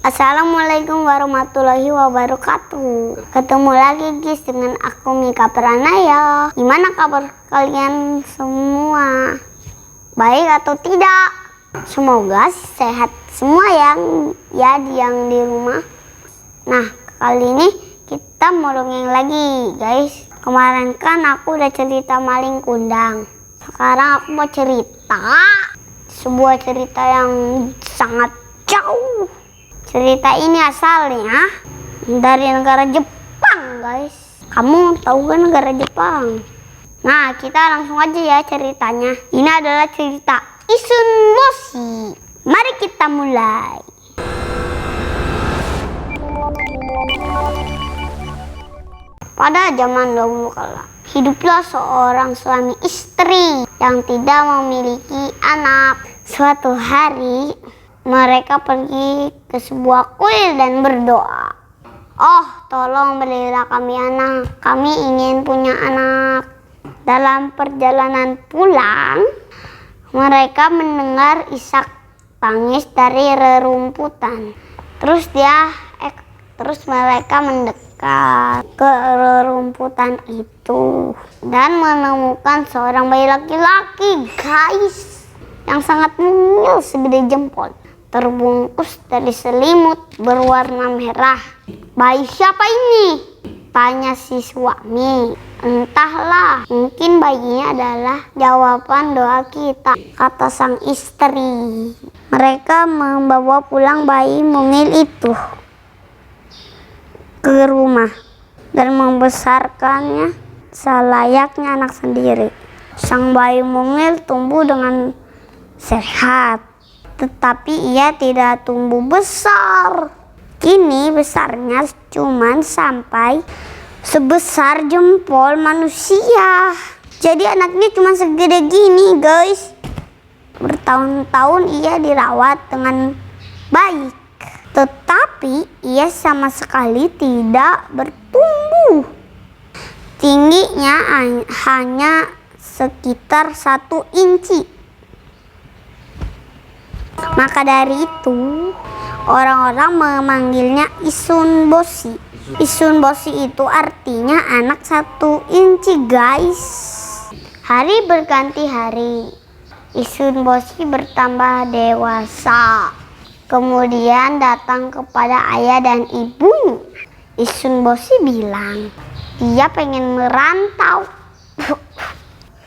Assalamualaikum warahmatullahi wabarakatuh. Ketemu lagi guys dengan aku Mika Pranaya. Gimana kabar kalian semua? Baik atau tidak? Semoga sehat semua yang di rumah. Nah, kali ini kita mau dongeng lagi guys. Kemarin kan aku udah cerita maling kundang. Sekarang aku mau cerita sebuah cerita yang sangat jauh. Cerita ini asalnya dari negara Jepang guys. Kamu tahu kan negara Jepang? Nah, kita langsung aja ya ceritanya. Ini adalah cerita Isun Boshi. Mari kita mulai. Pada zaman dahulu kala, hiduplah seorang suami istri yang tidak memiliki anak. Suatu hari, mereka pergi ke sebuah kuil dan berdoa. Oh, tolong berilah kami anak. Kami ingin punya anak. Dalam perjalanan pulang, mereka mendengar isak tangis dari rerumputan. Terus mereka mendekat ke rerumputan itu dan menemukan seorang bayi laki-laki, guys, yang sangat mungil segede jempol, terbungkus dari selimut berwarna merah. Bayi siapa ini? Tanya si suami. Entahlah, mungkin bayinya adalah jawaban doa kita, kata sang istri. Mereka membawa pulang bayi mungil itu ke rumah dan membesarkannya selayaknya anak sendiri. Sang bayi mungil tumbuh dengan sehat, tetapi ia tidak tumbuh besar. Kini besarnya cuma sampai sebesar jempol manusia. Jadi anaknya cuma segede gini guys. Bertahun-tahun ia dirawat dengan baik, tetapi ia sama sekali tidak bertumbuh. Tingginya hanya sekitar 1 inci. Maka dari itu, orang-orang memanggilnya Isun Boshi. Isun Boshi itu artinya anak 1 inci guys. Hari berganti hari, Isun Boshi bertambah dewasa. Kemudian datang kepada ayah dan ibunya. Isun Boshi bilang, dia pengen merantau.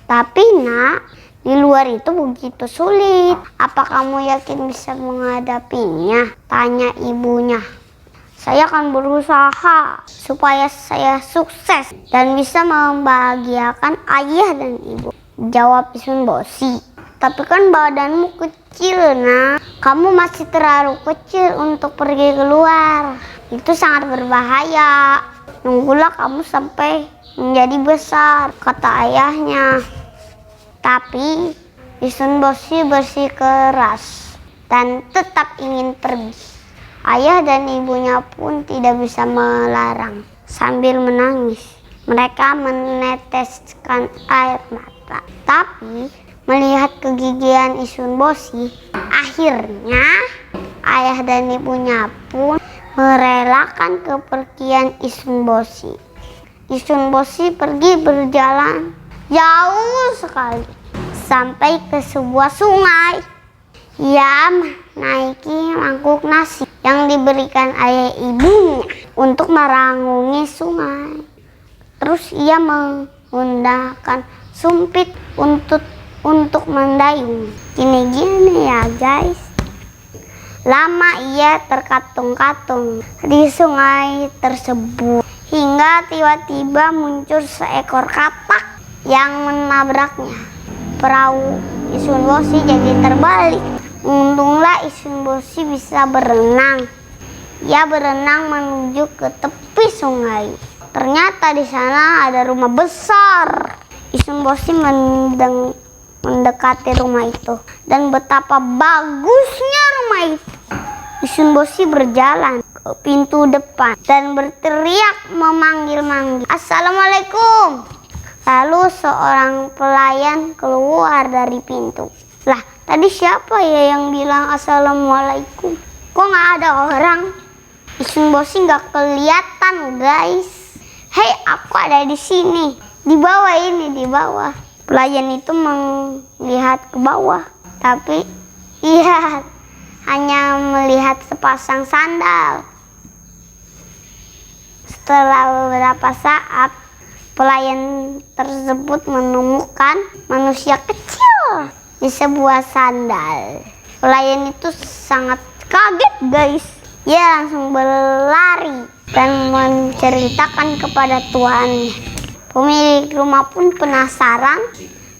Tapi nak, di luar itu begitu sulit. Apa kamu yakin bisa menghadapinya? Tanya ibunya. Saya akan berusaha supaya saya sukses dan bisa membahagiakan ayah dan ibu, jawab Isun Boshi. Tapi kan badanmu kecil, nak. Kamu masih terlalu kecil untuk pergi keluar. Itu sangat berbahaya. Nunggulah kamu sampai menjadi besar, kata ayahnya. Tapi Isun Boshi bersikeras dan tetap ingin pergi. Ayah dan ibunya pun tidak bisa melarang. Sambil menangis, mereka meneteskan air mata. Tapi melihat kegigihan Isun Boshi, akhirnya ayah dan ibunya pun merelakan kepergian Isun Boshi. Isun Boshi pergi berjalan jauh sekali sampai ke sebuah sungai. Ia menaiki mangkuk nasi yang diberikan ayah ibunya untuk merangungi sungai. Terus ia menggunakan sumpit untuk mendayung. Gini ya guys. Lama ia terkatung-katung di sungai tersebut hingga tiba-tiba muncul seekor katak yang menabraknya. Perahu Isun Boshi jadi terbalik. Untunglah Isun Boshi bisa berenang. Ia berenang menuju ke tepi sungai. Ternyata di sana ada rumah besar. Isun Boshi mendekati rumah itu, dan betapa bagusnya rumah itu. Isun Boshi berjalan ke pintu depan dan berteriak memanggil-manggil, "Assalamualaikum." Lalu seorang pelayan keluar dari pintu. Lah, tadi siapa ya yang bilang assalamualaikum? Kok nggak ada orang? Isun Bosi nggak kelihatan, guys. Hei, aku ada di sini. Di bawah ini, di bawah. Pelayan itu melihat ke bawah, tapi iya, hanya melihat sepasang sandal. Setelah beberapa saat, pelayan tersebut menemukan manusia kecil di sebuah sandal. Pelayan itu sangat kaget, guys. Ia langsung berlari dan menceritakan kepada tuannya. Pemilik rumah pun penasaran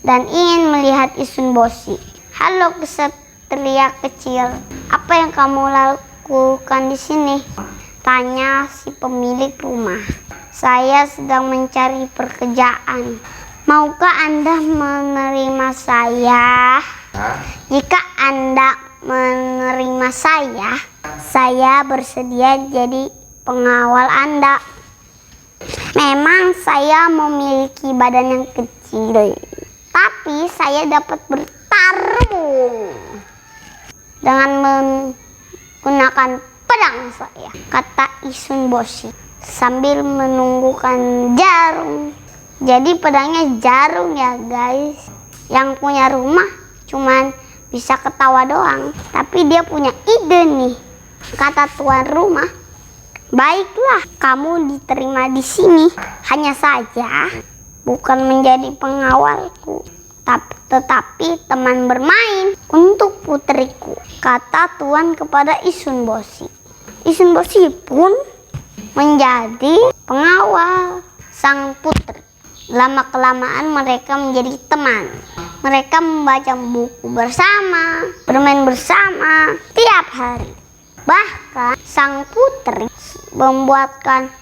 dan ingin melihat Isun Bosi. Halo kesatria kecil, apa yang kamu lakukan di sini? Tanya si pemilik rumah. Saya sedang mencari pekerjaan. Maukah Anda menerima saya? Jika Anda menerima saya bersedia jadi pengawal Anda. Memang saya memiliki badan yang kecil, tapi saya dapat bertarung dengan menggunakan pedang saya, kata Isun Bosi sambil menunjukkan jarum. Jadi pedangnya jarum ya, guys. Yang punya rumah cuman bisa ketawa doang, tapi dia punya ide nih, kata tuan rumah. Baiklah, kamu diterima di sini. Hanya saja bukan menjadi pengawalku, tetapi teman bermain untuk putriku, kata tuan kepada Isun Bosi. Isun Bosi pun menjadi pengawal sang putri. Lama-kelamaan mereka menjadi teman. Mereka membaca buku bersama, bermain bersama tiap hari. Bahkan sang putri membuatkan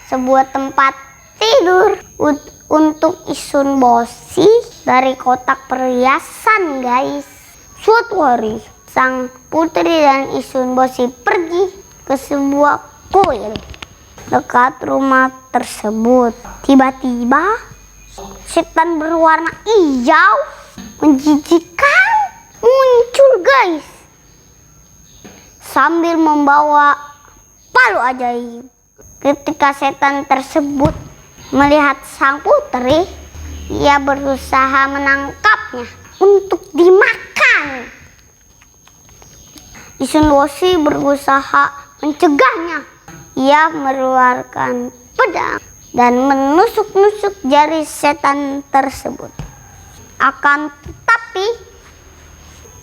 sebuah tempat tidur untuk Isun Bosi dari kotak perhiasan, guys. Suatu hari, sang putri dan Isun Bosi pergi ke sebuah kuil dekat rumah tersebut. Tiba-tiba, setan berwarna hijau menjijikkan muncul, guys, sambil membawa palu ajaib. Ketika setan tersebut melihat sang putri, ia berusaha menangkapnya untuk dimakan. Isun Bosi berusaha mencegahnya. Ia mengeluarkan pedang dan menusuk-nusuk jari setan tersebut. Akan tetapi,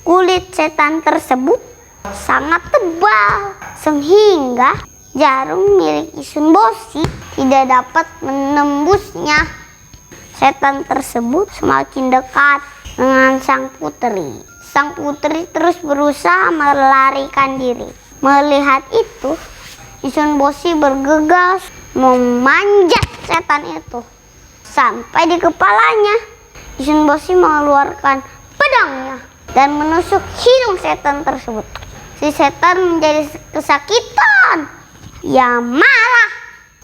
kulit setan tersebut sangat tebal sehingga jarum milik Isun Bosi tidak dapat menembusnya. Setan tersebut semakin dekat dengan sang putri. Sang putri terus berusaha melarikan diri. Melihat itu, Isun Bosi bergegas memanjat setan itu sampai di kepalanya. Isun Bosi mengeluarkan pedangnya dan menusuk hidung setan tersebut. Si setan menjadi kesakitan. Ia marah.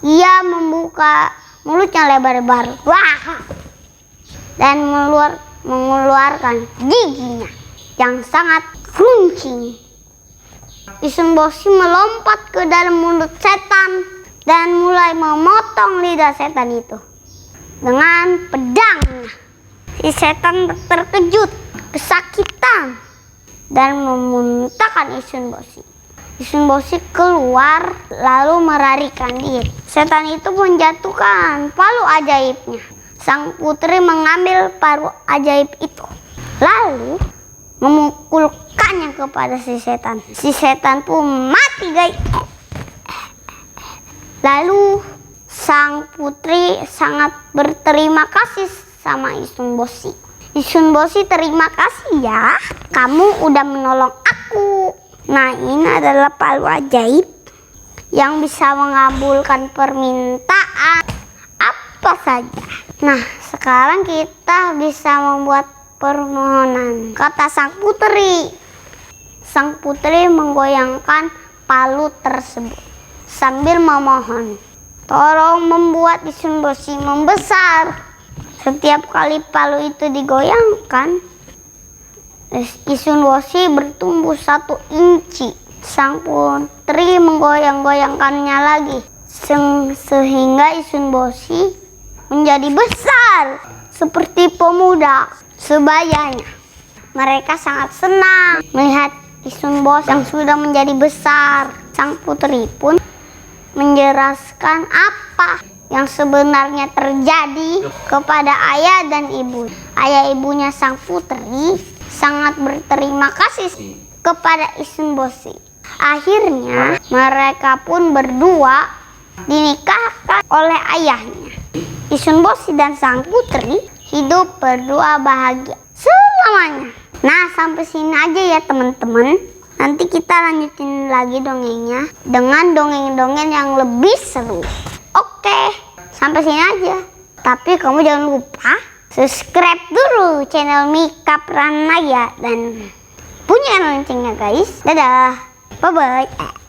Ia membuka mulutnya lebar-lebar, wah, dan mengeluarkan giginya yang sangat runcing. Isun Bosi melompat ke dalam mulut setan dan mulai memotong lidah setan itu dengan pedangnya. Si setan terkejut, kesakitan, dan memuntahkan Isun Bosi. Isun Bosi keluar lalu melarikan diri. Setan itu menjatuhkan palu ajaibnya. Sang putri mengambil palu ajaib itu lalu memukulkannya kepada si setan. Si setan pun mati, guys. Lalu sang putri sangat berterima kasih sama Isun Bosi. Isun Bosi, terima kasih ya, kamu udah menolong aku. Nah, ini adalah palu ajaib yang bisa mengabulkan permintaan apa saja. Nah, sekarang kita bisa membuat permohonan, kata sang putri. Sang putri menggoyangkan palu tersebut sambil memohon, tolong membuat Isun Bosi membesar. Setiap kali palu itu digoyangkan, Isun Bosi bertumbuh 1 inci. sang putri menggoyang-goyangkannya lagi sehingga Isun Bosi menjadi besar seperti pemuda sebayanya. Mereka sangat senang melihat Isun Bosi yang sudah menjadi besar. Sang putri pun menjelaskan apa yang sebenarnya terjadi kepada ayah dan ibu. Ayah ibunya sang putri sangat berterima kasih kepada Isun Bosi. Akhirnya mereka pun berdua dinikahkan oleh ayahnya. Isun Bosi dan sang putri hidup berdua bahagia selamanya. Nah, sampai sini aja ya teman-teman. Nanti kita lanjutin lagi dongengnya dengan dongeng-dongeng yang lebih seru. Oke, sampai sini aja. Tapi kamu jangan lupa subscribe dulu channel Mika Pranaya dan bunyikan loncengnya guys. Dadah, bye-bye.